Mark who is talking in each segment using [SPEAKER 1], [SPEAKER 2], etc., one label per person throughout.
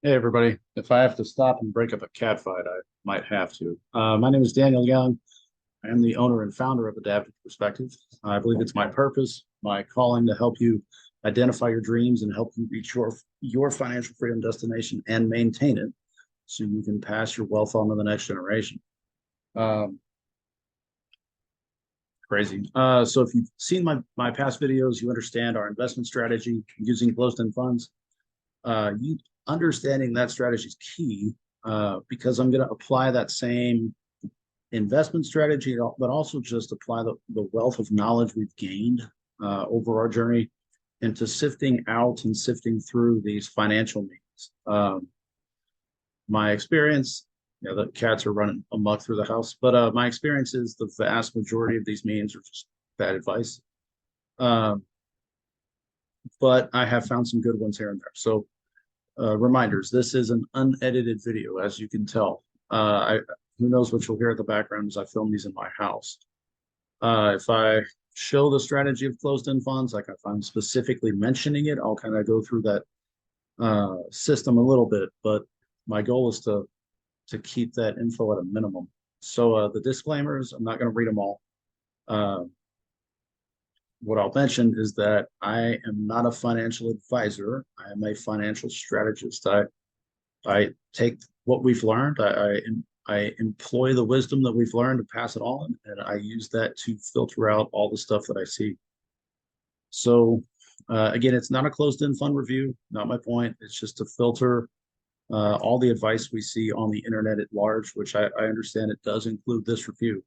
[SPEAKER 1] Hey everybody, if I have to stop and break up a cat fight, I might have to. My name is Daniel Young. I am the owner and founder of Adaptive Perspective. I believe it's my purpose, my calling to help you identify your dreams and help you reach your financial freedom destination and maintain it so you can pass your wealth on to the next generation. Um, Crazy. So if you've seen my past videos, you understand our investment strategy using closed-end funds. You understanding that strategy is key because I'm going to apply that same investment strategy, but also just apply the wealth of knowledge we've gained over our journey into sifting out and sifting through these financial needs. My experience, the cats are running amok through the house, but my experience is the vast majority of these means are just bad advice. Um, but I have found some good ones here and there. So reminders, this is an unedited video, as you can tell. Who knows what you'll hear in the background as I film these in my house. If I show the strategy of closed-end funds, like if I'm specifically mentioning it, I'll kind of go through that system a little bit, but my goal is to keep that info at a minimum. So the disclaimers, I'm not going to read them all. Uh, what I'll mention is that I am not a financial advisor. I am a financial strategist. I take what we've learned. I employ the wisdom that we've learned to pass it on, and I use that to filter out all the stuff that I see. So again, it's not a closed-end fund review. Not my point. It's just to filter all the advice we see on the internet at large, which I understand it does include this review.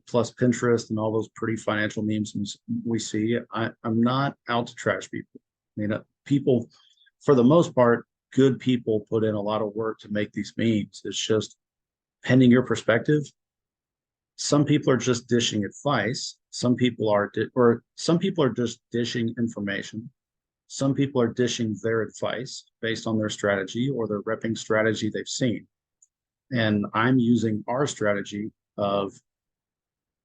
[SPEAKER 1] Plus Pinterest and all those pretty financial memes we see. I'm not out to trash people. I mean, people, for the most part, good people put in a lot of work to make these memes. It's just pending your perspective. Some people are just dishing advice. Some people are, or some people are just dishing information. Some people are dishing their advice based on their strategy or their repping strategy they've seen. And I'm using our strategy of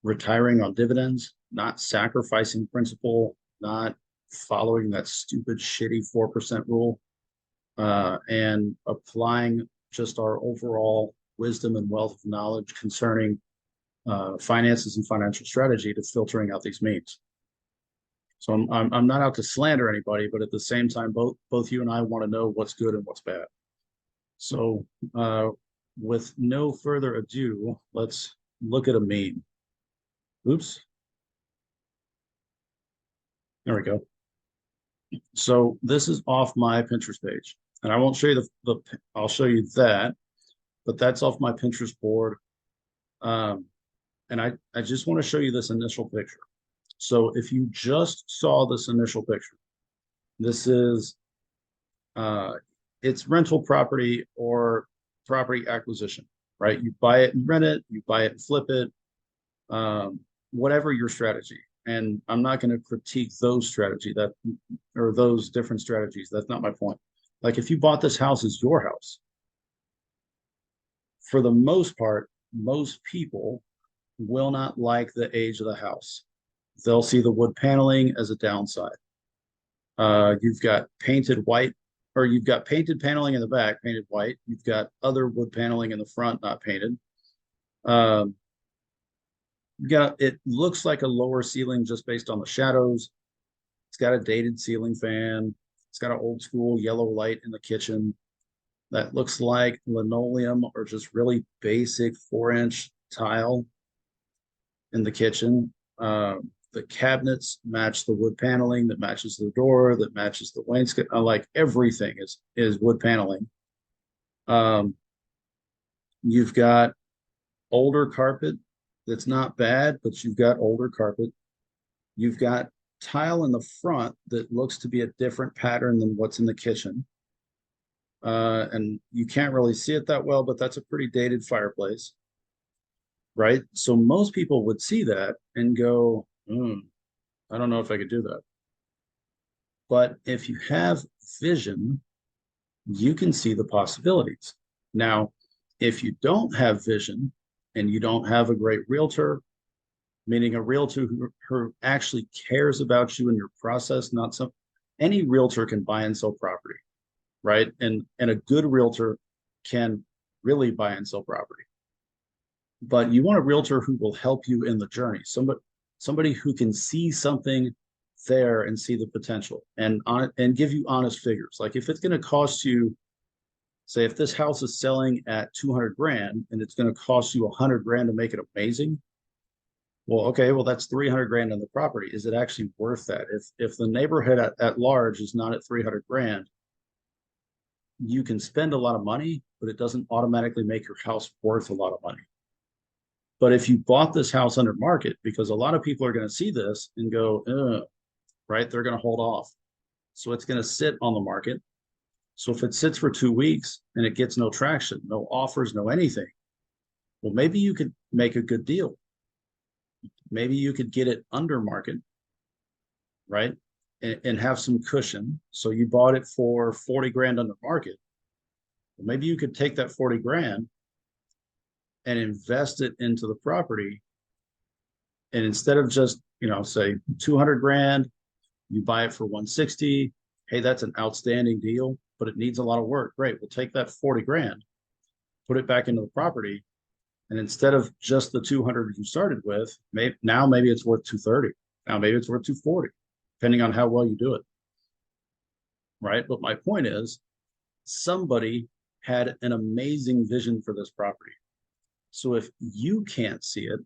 [SPEAKER 1] retiring on dividends, not sacrificing principal, not following that stupid, shitty 4% rule, and applying just our overall wisdom and wealth of knowledge concerning finances and financial strategy to filtering out these memes. So I'm not out to slander anybody, but at the same time, both you and I want to know what's good and what's bad. So with no further ado, let's look at a meme. Oops. There we go. So this is off my Pinterest page, and I won't show you I'll show you that, but that's off my Pinterest board. And I just want to show you this initial picture. So if you just saw this initial picture, this is it's rental property or property acquisition, right? You buy it and rent it, you buy it and flip it, whatever your strategy. And I'm not going to critique those strategy that or those different strategies. That's not my point. Like if you bought this house as your house, for the most part, most people will not like the age of the house. They'll see the wood paneling as a downside. You've got painted white, or you've got painted paneling in the back, painted white. You've got other wood paneling in the front, not painted. It looks like a lower ceiling just based on the shadows. It's got a dated ceiling fan. It's got an old school yellow light in the kitchen that looks like linoleum or just really basic 4-inch tile in the kitchen. The cabinets match the wood paneling that matches the door, that matches the wainscot. Like everything is wood paneling. You've got older carpet that's not bad, but you've got older carpet. You've got tile in the front that looks to be a different pattern than what's in the kitchen. And you can't really see it that well, but that's a pretty dated fireplace, right? So most people would see that and go, I don't know if I could do that. But if you have vision, you can see the possibilities. Now, if you don't have vision and you don't have a great realtor, meaning a realtor who actually cares about you and your process, not some any realtor can buy and sell property. right? And a good realtor can really buy and sell property. But you want a realtor who will help you in the journey. Somebody who can see something there and see the potential and give you honest figures. Like if it's going to cost you, say if this house is selling at 200 grand and it's going to cost you 100 grand to make it amazing, well, okay, well that's 300 grand on the property. Is it actually worth that? If the neighborhood at large is not at 300 grand, you can spend a lot of money, but it doesn't automatically make your house worth a lot of money. But if you bought this house under market, because a lot of people are going to see this and go, right, they're going to hold off. So it's going to sit on the market. So if it sits for 2 weeks and it gets no traction, no offers, no anything, well, maybe you could make a good deal. Maybe you could get it under market, right? And have some cushion. So you bought it for 40 grand under market. Well, maybe you could take that 40 grand and invest it into the property. And instead of just, say 200 grand, you buy it for 160. Hey, that's an outstanding deal, but it needs a lot of work. Great. We'll take that 40 grand, put it back into the property. And instead of just the 200 you started with, maybe it's worth 230. Now maybe it's worth 240, depending on how well you do it. Right. But my point is, somebody had an amazing vision for this property. So if you can't see it,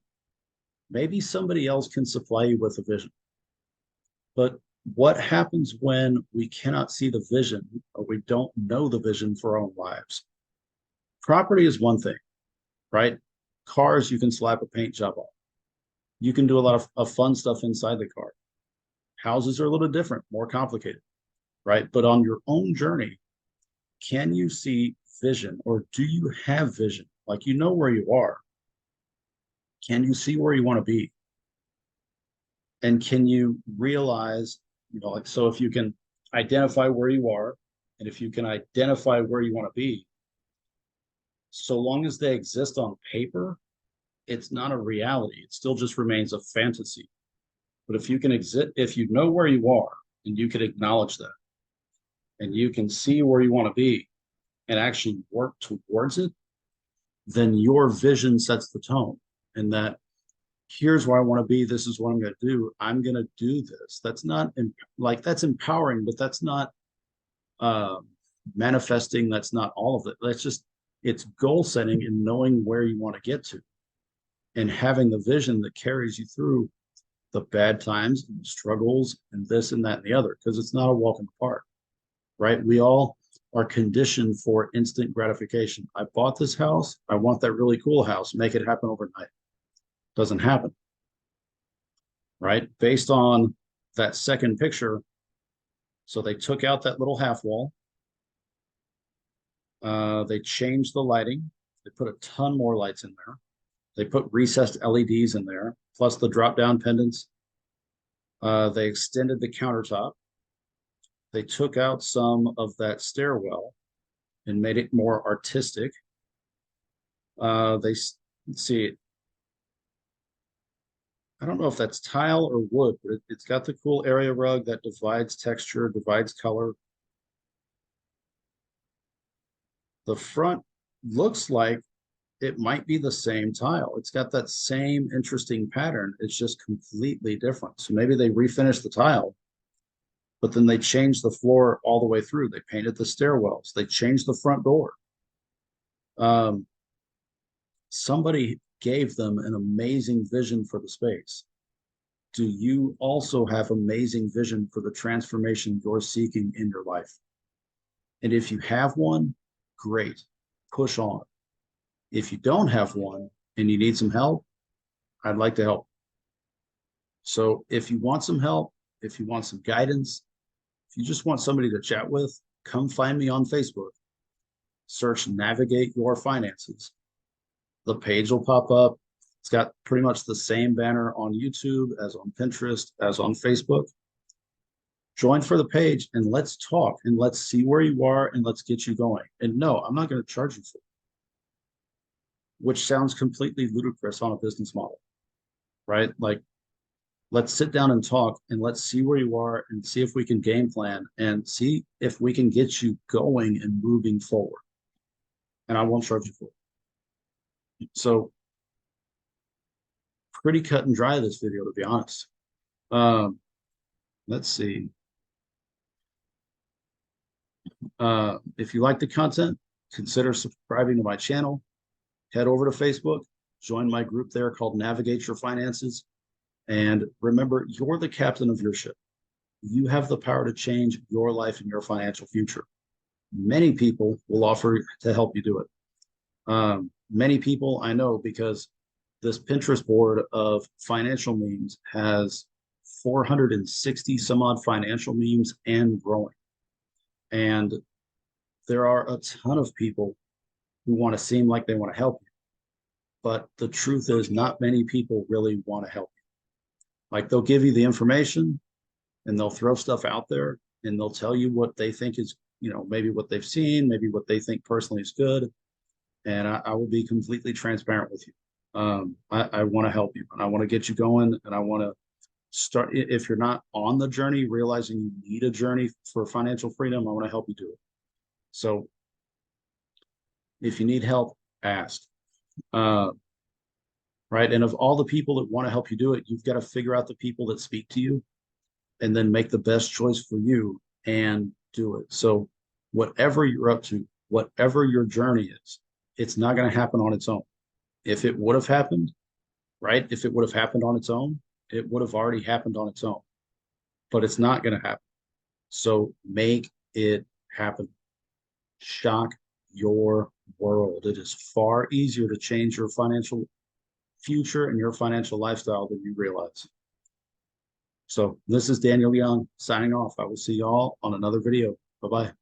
[SPEAKER 1] maybe somebody else can supply you with a vision. But what happens when we cannot see the vision or we don't know the vision for our own lives? Property is one thing, right? Cars, you can slap a paint job on. You can do a lot of fun stuff inside the car. Houses are a little different, more complicated, right? But on your own journey, can you see vision, or do you have vision? Like, you know where you are. Can you see where you want to be? And can you realize, like, so if you can identify where you are, and if you can identify where you want to be, so long as they exist on paper, it's not a reality. It still just remains a fantasy. But if you can exist, if you know where you are and you can acknowledge that, and you can see where you want to be and actually work towards it, then your vision sets the tone. And that, here's where I want to be. This is what I'm going to do. I'm going to do this. That's not that's empowering, but that's not manifesting. That's not all of it. It's goal setting and knowing where you want to get to and having the vision that carries you through the bad times and the struggles and this and that and the other, because it's not a walk in the park, right? We all are conditioned for instant gratification. I bought this house. I want that really cool house. Make it happen overnight. Doesn't happen, right? Based on that second picture. So they took out that little half wall. They changed the lighting. They put a ton more lights in there. They put recessed LEDs in there, plus the drop-down pendants. They extended the countertop. They took out some of that stairwell and made it more artistic. Let's see, I don't know if that's tile or wood, but it's got the cool area rug that divides texture, divides color. The front looks like it might be the same tile. It's got that same interesting pattern. It's just completely different. So maybe they refinished the tile, but then they changed the floor all the way through. They painted the stairwells. They changed the front door. Somebody gave them an amazing vision for the space. Do you also have amazing vision for the transformation you're seeking in your life? And if you have one, great, push on. If you don't have one and you need some help, I'd like to help. So if you want some help, if you want some guidance, if you just want somebody to chat with, come find me on Facebook. Search Navigate Your Finances. The page will pop up. It's got pretty much the same banner on YouTube as on Pinterest, as on Facebook. Join for the page and let's talk and let's see where you are and let's get you going. And no, I'm not going to charge you for it, which sounds completely ludicrous on a business model, right? Like, let's sit down and talk, and let's see where you are and see if we can game plan and see if we can get you going and moving forward. And I won't charge you for it. So pretty cut and dry, this video, to be honest. Um, let's see. If you like the content, consider subscribing to my channel. Head over to Facebook, join my group there called Navigate Your Finances. And remember, you're the captain of your ship. You have the power to change your life and your financial future. Many people will offer to help you do it. Many people I know, because this Pinterest board of financial memes has 460 some odd financial memes and growing. And there are a ton of people who want to seem like they want to help you. But the truth is, not many people really want to help you. Like, they'll give you the information and they'll throw stuff out there and they'll tell you what they think is, maybe what they've seen, maybe what they think personally is good. And I will be completely transparent with you. I want to help you, and I want to get you going, and I want to start. If you're not on the journey, realizing you need a journey for financial freedom, I want to help you do it. So if you need help, ask. Right. And of all the people that want to help you do it, you've got to figure out the people that speak to you and then make the best choice for you and do it. So whatever you're up to, whatever your journey is, it's not going to happen on its own. If it would have happened, right? If it would have happened on its own, it would have already happened on its own, but it's not going to happen. So make it happen. Shock your world. It is far easier to change your financial future and your financial lifestyle than you realize. So this is Daniel Young signing off. I will see y'all on another video. Bye-bye.